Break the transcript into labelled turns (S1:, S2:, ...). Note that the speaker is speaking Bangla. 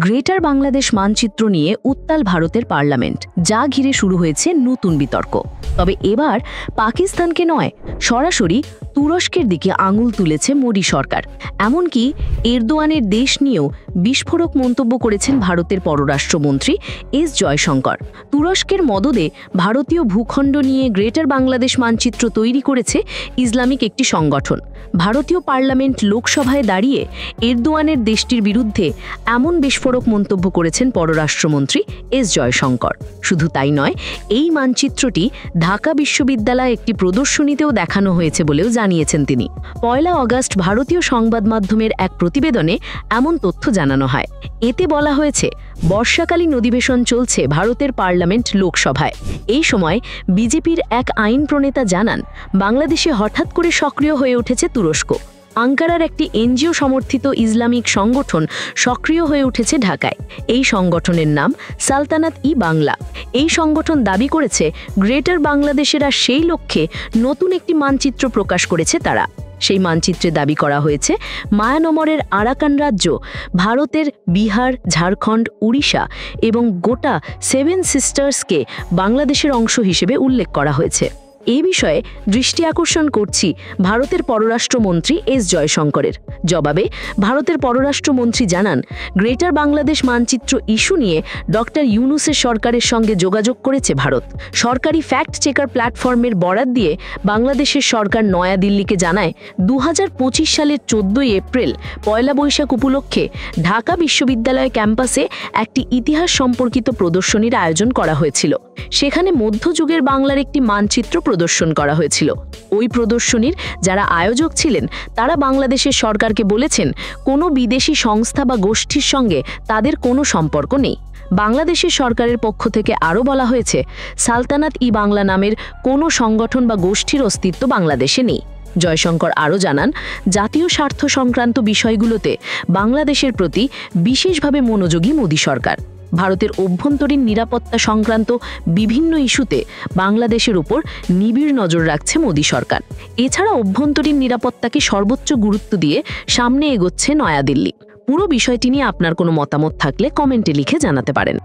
S1: গ্রেটার বাংলাদেশ মানচিত্র নিয়ে উত্তাল ভারতের পার্লামেন্ট, যা ঘিরে শুরু হয়েছে নতুন বিতর্ক। তবে এবার পাকিস্তানকে নয়, সরাসরি তুরস্কের দিকে আঙুল তুলেছে মোদি সরকার। এমনকি এরদোয়ানের দেশ নিয়েও বিস্ফোরক মন্তব্য করেছেন ভারতের পররাষ্ট্রমন্ত্রী এস জয়শঙ্কর। তুরস্কের মদদে ভারতীয় ভূখণ্ড নিয়ে গ্রেটার বাংলাদেশ মানচিত্র তৈরি করেছে ইসলামিক একটি সংগঠন। ভারতীয় পার্লামেন্ট লোকসভায় দাঁড়িয়ে এরদোয়ানের দেশটির বিরুদ্ধে এমন বিস্ফোরক মন্তব্য করেছেন পররাষ্ট্রমন্ত্রী এস জয়শঙ্কর। শুধু তাই নয়, এই মানচিত্রটি ঢাকা বিশ্ববিদ্যালয়ে একটি প্রদর্শনীতেও দেখানো হয়েছে বলেও জানিয়েছেন তিনি। 1 আগস্ট ভারতীয় সংবাদ মাধ্যমের এক প্রতিবেদনে এমন তথ্য জানানো হয়। এতে বলা হয়েছে, বর্ষাকালীন অধিবেশন চলছে ভারতের পার্লামেন্ট লোকসভায়। এই সময় বিজেপির এক আইন প্রণেতা জানান, বাংলাদেশে হঠাৎ করে সক্রিয় হয়ে উঠেছে তুরস্ক। আঙ্কারার একটি এনজিও সমর্থিত ইসলামিক সংগঠন সক্রিয় হয়ে উঠেছে ঢাকায়। এই সংগঠনের নাম সালতানাত-ই-বাংলা। এই সংগঠন দাবি করেছে, গ্রেটার বাংলাদেশেরা সেই লক্ষ্যে নতুন একটি মানচিত্র প্রকাশ করেছে তারা। সেই মানচিত্রে দাবি করা হয়েছে, মায়ানমারের আরাকান রাজ্য, ভারতের বিহার, ঝাড়খণ্ড, উড়িষ্যা এবং গোটা 7 সিস্টার্সকে বাংলাদেশের অংশ হিসেবে উল্লেখ করা হয়েছে। এই বিষয়ে দৃষ্টি আকর্ষণ করছি ভারতের পররাষ্ট্রমন্ত্রী এস জয়শঙ্করের। জবাবে ভারতের পররাষ্ট্রমন্ত্রী জানান, গ্রেটার বাংলাদেশ মানচিত্র ইস্যু নিয়ে ডক্টর ইউনূসের সরকারের সঙ্গে যোগাযোগ করেছে ভারত। সরকারি ফ্যাক্ট চেকার প্ল্যাটফর্মের বরাত দিয়ে বাংলাদেশের সরকার নয়াদিল্লিকে জানায়, 2025 সালের 14 এপ্রিল পয়লা বৈশাখ উপলক্ষে ঢাকা বিশ্ববিদ্যালয় ক্যাম্পাসে একটি ইতিহাস সম্পর্কিত প্রদর্শনীর আয়োজন করা হয়েছিল। সেখানে মধ্যযুগের বাংলার একটি মানচিত্র প্রদর্শন করা হয়েছিল। ওই প্রদর্শনীর যারা আয়োজক ছিলেন তারা বাংলাদেশের সরকারকে বলেছেন, কোনো বিদেশি সংস্থা বা গোষ্ঠীর সঙ্গে তাদের কোনো সম্পর্ক নেই। বাংলাদেশের সরকারের পক্ষ থেকে আরও বলা হয়েছে, সালতানাত-ই-বাংলা নামের কোনো সংগঠন বা গোষ্ঠীর অস্তিত্ব বাংলাদেশে নেই। জয়শঙ্কর আরও জানান, জাতীয় স্বার্থ সংক্রান্ত বিষয়গুলোতে বাংলাদেশের প্রতি বিশেষভাবে মনোযোগী মোদি সরকার। ভারতের অভ্যন্তরীণ নিরাপত্তা সংক্রান্ত বিভিন্ন ইস্যুতে বাংলাদেশের উপর নিবিড় নজর রাখছে মোদি সরকার। এছাড়া অভ্যন্তরীণ নিরাপত্তাকে সর্বোচ্চ গুরুত্ব দিয়ে সামনে এগোচ্ছে নয়াদিল্লি। পুরো বিষয়টি নিয়ে আপনার কোনো মতামত থাকলে কমেন্টে লিখে জানাতে পারেন।